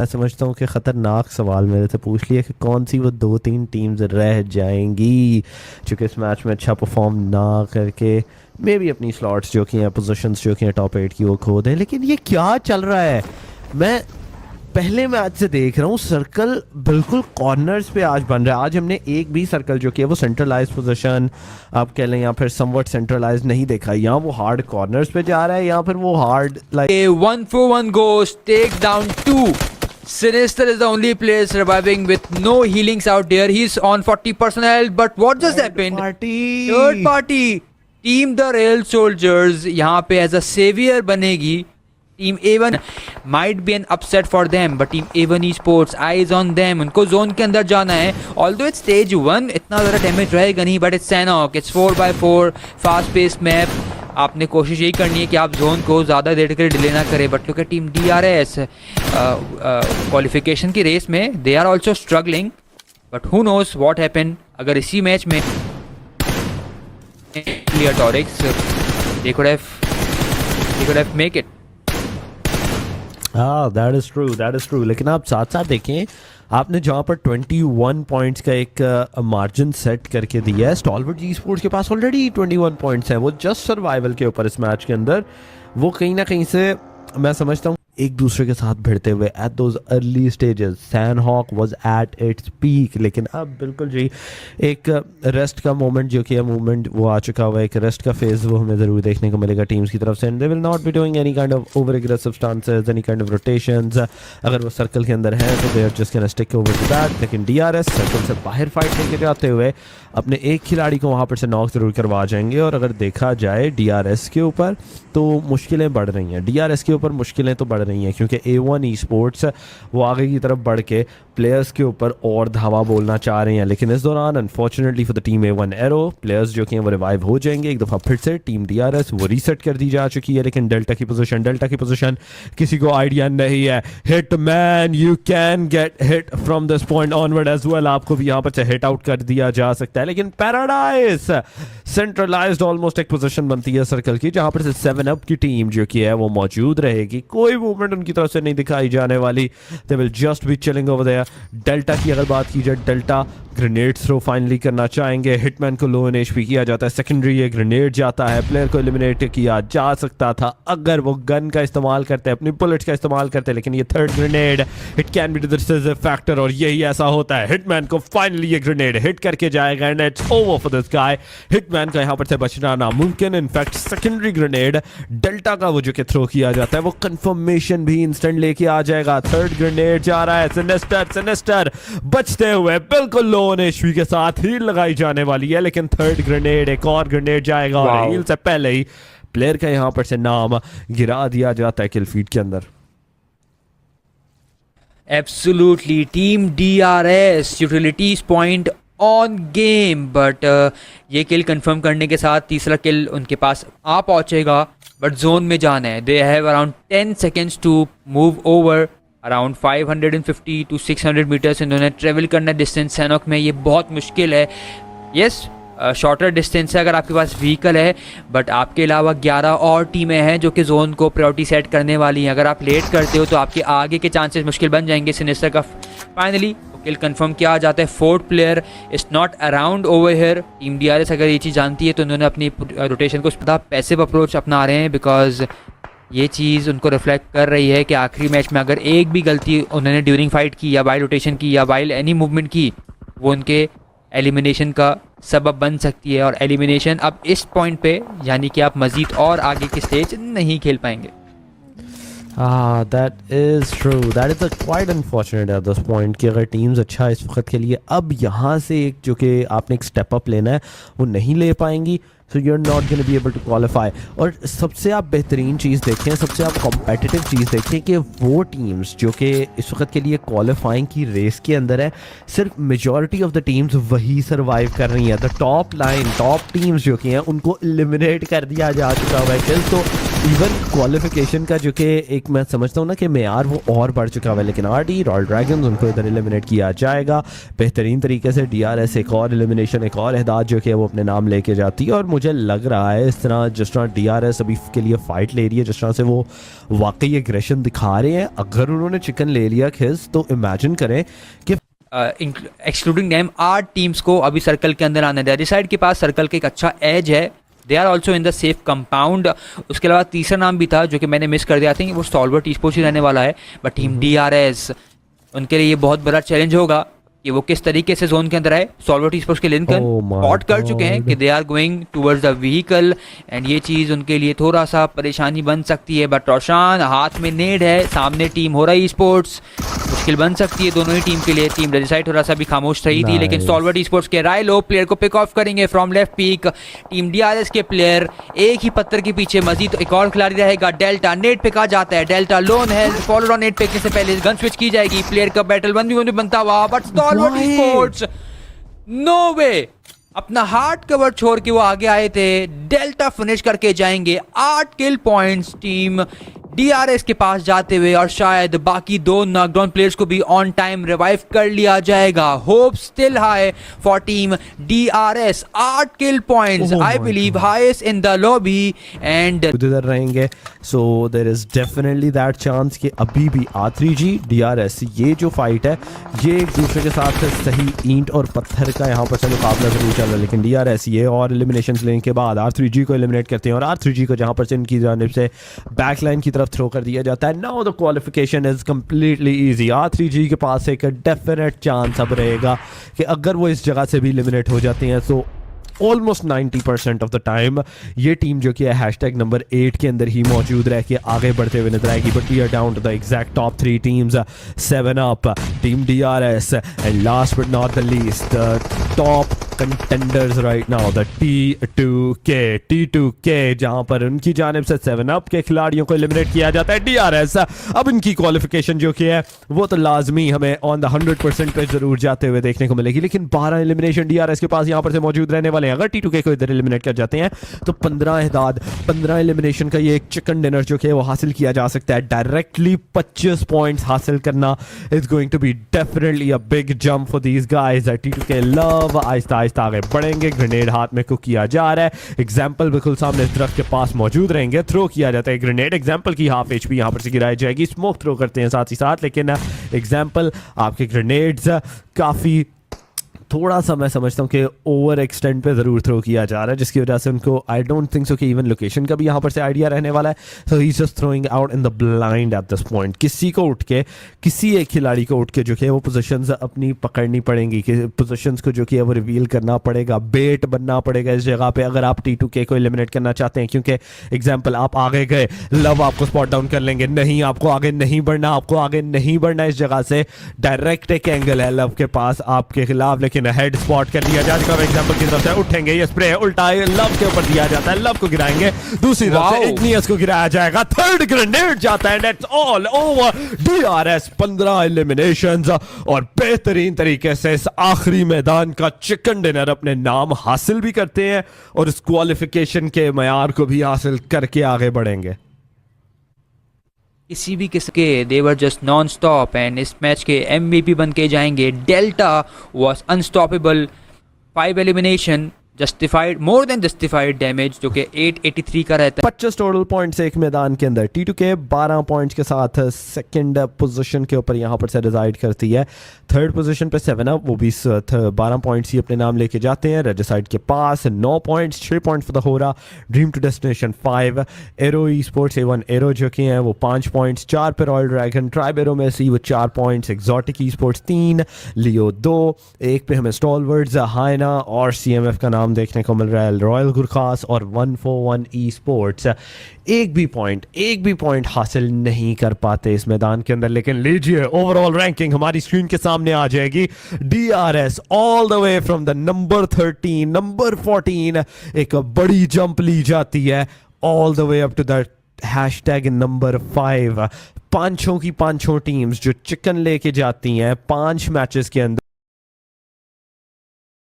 मैं समझता हूँ कि ख़तरनाक सवाल मेरे से पूछ लिया कि कौन सी वो 2-3 टीम्स रह जाएंगी जो इस मैच में अच्छा परफॉर्म ना करके मे भी अपनी स्लॉट्स जो कि हैं, पोजीशंस जो कि हैं टॉप 8 की वो खो दें। लेकिन ये क्या चल रहा है? मैं पहले मैच से देख रहा हूँ सर्कल बिल्कुल कॉर्नर्स पे आज बन रहा है। आज हमने एक भी सर्कल जो कि है वो सेंट्रलाइज पोजीशन आप कह लें या फिर समवट सेंट्रलाइज नहीं देखा। यहाँ वो हार्ड कॉर्नर्स पे जा रहा है या फिर वो hard like A 1-for-1 goes, take down 2. Sinister is the only player surviving with no healings out there. He's on 40% health, but what just happened? Party Third party, Team the Rail Soldiers यहाँ पे as a savior बनेगी. Team A1 might be an upset for them, but Team A1 Esports eyes on them. उनको zone के अंदर जाना है. Although it's stage 1, इतना ज़्यादा डैमेज रहेगा नहीं, but it's Sanhok. It's 4x4 fast paced map. आपने कोशिश यही करनी है कि आप जोन को ज़्यादा देर के लिए डिले ना करें. But look at team DRS qualification की रेस में they are also struggling. But who knows what happen अगर इसी मैच में टॉरिक्स they could have make it. हाँ दैट इज़ ट्रू लेकिन आप साथ साथ देखें आपने जहाँ पर 21 पॉइंट्स का एक मार्जिन सेट करके दिया है, स्टॉलवर्ट ई स्पोर्ट्स के पास ऑलरेडी 21 पॉइंट्स हैं। वो जस्ट सर्वाइवल के ऊपर इस मैच के अंदर वो कहीं ना कहीं से मैं समझता हूँ एक दूसरे के साथ भिड़ते हुए at those early stages Sanhok was at its peak. लेकिन अब बिल्कुल जी एक रेस्ट का मोमेंट जो कि है मूवमेंट वो आ चुका हुआ है, एक रेस्ट का फेज वो हमें ज़रूर देखने को मिलेगा टीम्स की तरफ से। And they will not be doing any kind of over aggressive stances, any kind of rotations. अगर वो सर्कल के अंदर है तो they are just gonna stick over to that. लेकिन DRS सर्कल से बाहर फाइट लेके जाते हुए अपने एक खिलाड़ी को वहाँ पर से नॉक ज़रूर करवा जाएंगे। और अगर देखा जाए DRS के ऊपर तो मुश्किलें बढ़ रही हैं, DRS के ऊपर मुश्किलें तो बढ़ रही हैं क्योंकि A1 Esports वो आगे की तरफ बढ़ के प्लेयर्स के ऊपर और धावा बोलना चाह रहे हैं। लेकिन इस दौरान unfortunately for the team A1 arrow players जो कि हैं वो रिवाइव हो जाएंगे एक दफ़ा फिर से। टीम DRS वो रीसेट कर दी जा चुकी है। लेकिन डेल्टा की पोजीशन किसी को आइडिया नहीं है। Hit man you can get hit from this point onward as well, आपको भी यहाँ पर से हिट आउट कर दिया जा सकता है। लेकिन पैराडाइज सेंट्रलाइज्ड ऑलमोस्ट एक पोजीशन बनती है सर्कल की जहाँ पर से 7up की टीम जो कि है वो मौजूद रहेगी। कोई मूवमेंट उनकी तरफ से नहीं दिखाई जाने वाली। They will just be chilling over there. Delta की अगर बात की जाए, डेल्टा ग्रेनेड थ्रो फाइनली करना चाहेंगे। हिटमैन को लो इन HP किया जाता है, सेकेंडरी ये ग्रेनेड जाता है, प्लेयर को एलिमिनेट किया जा सकता था अगर वो गन का इस्तेमाल करते, अपनी बुलेट्स का इस्तेमाल करते। लेकिन ये third grenade it can be decisive factor और यही ऐसा होता है। हिटमैन को फाइनली ये ग्रेनेड हिट करके जाएगा and it's over for this guy. Hitman का यहाँ पर से बचना नामुमकिन। इनफैक्ट सेकेंडरी ग्रेनेड डेल्टा का वो जो कि थ्रो किया जाता है वो कंफर्मेशन भी इंस्टेंट लेके आ जाएगा। थर्ड ग्रेनेड जा रहा है, सिनेस्टर बचते हुए बिल्कुल लो HP के साथ हील लगाई जाने वाली है। लेकिन थर्ड ग्रेनेड एक और ग्रेनेड जाएगा और हील से पहले ही प्लेयर का यहां पर से नाम गिरा दिया जाता है किल फीड के अंदर। Absolutely team DRS utilities point on game, but ये किल कंफर्म करने के साथ तीसरा किल उनके पास आ पहुंचेगा। बट जोन में जाना है, they have around 10 seconds to move over. Around 550 to 600 meters इन्होंने ट्रेवल करना है डिस्टेंस सैनॉक में। ये बहुत मुश्किल है। यस शॉर्टर डिस्टेंस है अगर आपके पास व्हीकल है, बट आपके अलावा 11 और टीमें हैं जो कि जोन को प्रायोरिटी सेट करने वाली हैं। अगर आप लेट करते हो तो आपके आगे के चांसेस मुश्किल बन जाएंगे। सिनेस्टर का फाइनली किल कंफर्म किया जाता है। Fourth player is not around over here. Team DRS अगर ये चीज़ जानती है तो उन्होंने अपनी रोटेशन को ज़्यादा पैसिव अप्रोच अपना रहे हैं, बिकॉज ये चीज़ उनको रिफ्लेक्ट कर रही है कि आखिरी मैच में अगर एक भी गलती उन्होंने ड्यूरिंग फाइट की या वाइल रोटेशन की या वाइल एनी मूवमेंट की वो उनके एलिमिनेशन का सबब बन सकती है। और एलिमिनेशन अब इस पॉइंट पे यानी कि आप मज़ीद और आगे की स्टेज नहीं खेल पाएंगे। That is true, that is quite unfortunate eight this point कि अगर टीम्स अच्छा इस वक्त के लिए अब यहाँ से एक जो कि आपने एक स्टेप अप लेना है वो नहीं ले पाएंगी। So you are not gonna be able to qualify. और सबसे आप बेहतरीन चीज़ देखें, सबसे आप कॉम्पिटिटिव चीज़ देखें कि वो टीम्स जो कि इस वक्त के लिए क्वालिफाइंग की रेस के अंदर है, सिर्फ मेजॉरिटी ऑफ द टीम्स वही सर्वाइव कर रही हैं। The top line top teams जो कि हैं उनको एलिमिनेट कर दिया जा चुका हुआ है। तो इवन क्वालिफिकेशन का जो कि एक मैं समझता हूँ ना कि मेयार वो और बढ़ चुका हुआ है। लेकिन RD रॉयल ड्रैगन्स उनको इधर एलिमिनेट किया जाएगा बेहतरीन तरीके से। DRS एक और एलिमिनेशन, एक और एहदाद जो कि वो अपने नाम लेके जाती है। और मुझे लग रहा है इस तरह जिस तरह DRS अभी के लिए फाइट ले रही है, जिस तरह से वो वाकई एग्रेशन दिखा रहे हैं, अगर उन्होंने चिकन ले लिया खिस तो इमेजिन करें कि एक्सक्लूडिंग देम 8 टीम्स को अभी सर्कल के अंदर आने दिया। साइड के पास सर्कल का एक अच्छा एज है, they are also in the safe compound. उसके अलावा तीसरा नाम भी था जो कि मैंने मिस कर दिया, आई थिंक वो स्टॉलवर्ट ई-स्पोर्ट्स ही रहने वाला है। बट टीम DRS उनके लिए ये बहुत बड़ा चैलेंज होगा कि वो किस तरीके से जोन के अंदर आए। स्टॉलवर्ट ई-स्पोर्ट्स के लिंकन Oh my स्पॉट कर चुके हैं कि they are going towards the vehicle and ये चीज़ उनके लिए थोड़ा सा परेशानी बन सकती है। बट रोशान हाथ में नेड है, सामने टीम हो रहा है ई-स्पोर्ट्स, मुश्किल बन सकती है दोनों ही टीम के लिए। टीम रेजिसाइड थोड़ा सा भी खामोश रही थी, लेकिन Nice. स्टॉलवर्ट ई-स्पोर्ट्स के रायलो प्लेयर को पिक ऑफ करेंगे from left peak. Team DRS के प्लेयर एक ही पत्थर के पीछे मजीद एक और खिलाड़ी रहेगा। डेल्टा नेट पे कहा जाता है, डेल्टा लोन है, फॉलो ऑन नेट पे से पहले गन स्विच की जाएगी। प्लेयर का बैटल 1v1 बनता हुआ, but stalwart Why? Esports no way, अपना हार्ड कवर छोड़ के वो आगे आए थे। डेल्टा फिनिश करके जाएंगे, 8 किल पॉइंट्स टीम DRS के पास जाते हुए, और शायद बाकी 2 नॉकडाउन प्लेयर्स को भी ऑन टाइम रिवाइव कर लिया जाएगा। Hope still high for team DRS, 8 kill points, Oh I my believe God. Highest in the lobby and उधर रहेंगे। So there is definitely that chance कि अभी भी R3G DRS ये जो फाइट है ये एक दूसरे के साथ सही ईंट और पत्थर का यहाँ पर से मुकाबला जरूर चल रहा है, लेकिन DRS ये और एलिमिनेशन लेने के बाद R3G को एलिमिनेट करते हैं, और R3G को जहाँ पर से इनकी जानिब से बैकलाइन की तरफ थ्रो कर दिया जाता है। Now the qualification is completely easy. R3G के पास एक डेफिनेट चांस अब रहेगा कि अगर वो इस जगह से भी एलिमिनेट हो जाते हैं तो ऑलमोस्ट 90% ऑफ द टाइम ये टीम जो कि है हैशटैग नंबर 8 के अंदर ही मौजूद रह के आगे बढ़ते हुए नजर आएगी। But we are down to the exact top 3 teams, 7UP, team DRS and last but not the least top contenders right now the T2K जहां पर उनकी जानिब से 7UP के खिलाड़ियों को एलिमिनेट किया जाता है। DRS अब इनकी क्वालिफिकेशन जो कि है वो तो लाजमी हमें ऑन द 100% पे जरूर जाते हुए देखने को मिलेगी, लेकिन 12 एलिमिनेशन DRS के पास यहाँ पर से मौजूद रहने वाले हैं। अगर T2K को इधर एलिमिनेट कर जाते हैं तो 15 एलिमिनेशन का ये एक चिकन डिनर जो कि है वो हासिल किया जा सकता है। डायरेक्टली 25 पॉइंट्स हासिल करना is going to be definitely a big jump for these guys. T2K love आहिस्ता आहिस्ता आगे बढ़ेंगे, ग्रेनेड हाथ में कुक किया जा रहा है। एग्जाम्पल बिल्कुल सामने इस दरख्त के पास मौजूद रहेंगे, थ्रो किया जाता है ग्रेनेड। एग्जाम्पल की हाफ HP यहाँ पर से गिराई जाएगी, स्मोक थ्रो करते हैं साथ ही साथ, लेकिन एग्जाम्पल आपके ग्रेनेड्स काफ़ी थोड़ा सा मैं समझता हूँ कि ओवर एक्सटेंड पे ज़रूर थ्रो किया जा रहा है, जिसकी वजह से उनको आई डोंट थिंक सो कि इवन लोकेशन का भी यहाँ पर से आइडिया रहने वाला है। So he is just throwing out in the blind at this point. किसी को उठ के, किसी एक खिलाड़ी को उठ के जो कि वो पोजीशंस अपनी पकड़नी पड़ेंगी, कि पोजीशंस को जो कि है वो रिवील करना पड़ेगा, बेट बनना पड़ेगा इस जगह पे अगर आप T2K को एलिमिनेट करना चाहते हैं। क्योंकि एग्जाम्पल आप आगे गए, लव आपको स्पॉट डाउन कर लेंगे, नहीं आपको आगे नहीं बढ़ना, आपको आगे नहीं बढ़ना इस जगह से। डायरेक्ट एक एंगल है लव के पास आपके खिलाफ, लेकिन हेड स्पॉट कर लिया जाएगा। एग्जांपल की तरफ से उठेंगे, ये स्प्रे उल्टा लव के ऊपर दिया जाता है, लव को गिराएंगे, दूसरी तरफ से इग्नियस को गिराया जाएगा, थर्ड ग्रेनेड जाता है, that's all over. DRS 15 eliminations और बेहतरीन तरीके से इस आखिरी मैदान का चिकन डिनर अपने नाम हासिल भी करते हैं और इस क्वालिफिकेशन के मयार को भी हासिल करके आगे बढ़ेंगे। किसी भी किस्म के देवर जस्ट नॉन स्टॉप एंड इस मैच के MVP बन के जाएंगे। Delta was unstoppable, 5 elimination, justified, more than justified damage जो कि 883 का रहता है। 25 टोटल पॉइंट्स एक मैदान के अंदर। T2K 12 पॉइंट्स के साथ सेकंड पोजीशन के ऊपर यहाँ पर से रिजाइड करती है। थर्ड पोजीशन पे 7UP, वो भी 12 पॉइंट्स ही अपने नाम लेके जाते हैं। रेजिसाइड के पास 9 points, 6 points for the hora, dream to destination 5, aero esports A1 aero जो कि हैं वो 5 पॉइंट्स, 4 पे रॉयल ड्रैगन, ट्राइब एरो में से वो 4 पॉइंट्स, एक्सोटिक ई-स्पोर्ट्स 3, लियो 2, एक पे हमें स्टॉलवर्ड्स, हाइना और CMF का नाम देखने को मिल रहा है, रॉयल गुरखास और 141 ई-स्पोर्ट्स। एक भी पॉइंट हासिल नहीं कर पाते इस मैदान के अंदर, लेकिन लीजिए ओवरऑल रैंकिंग हमारी स्क्रीन के सामने आ जाएगी। DRS all the way from the number 13, number 14 एक बड़ी जंप ली जाती है all the way up to the hashtag number 5। पांचों की पांचों टीम्स जो चिकन लेके जाती हैं 5 मैचेस के अंदर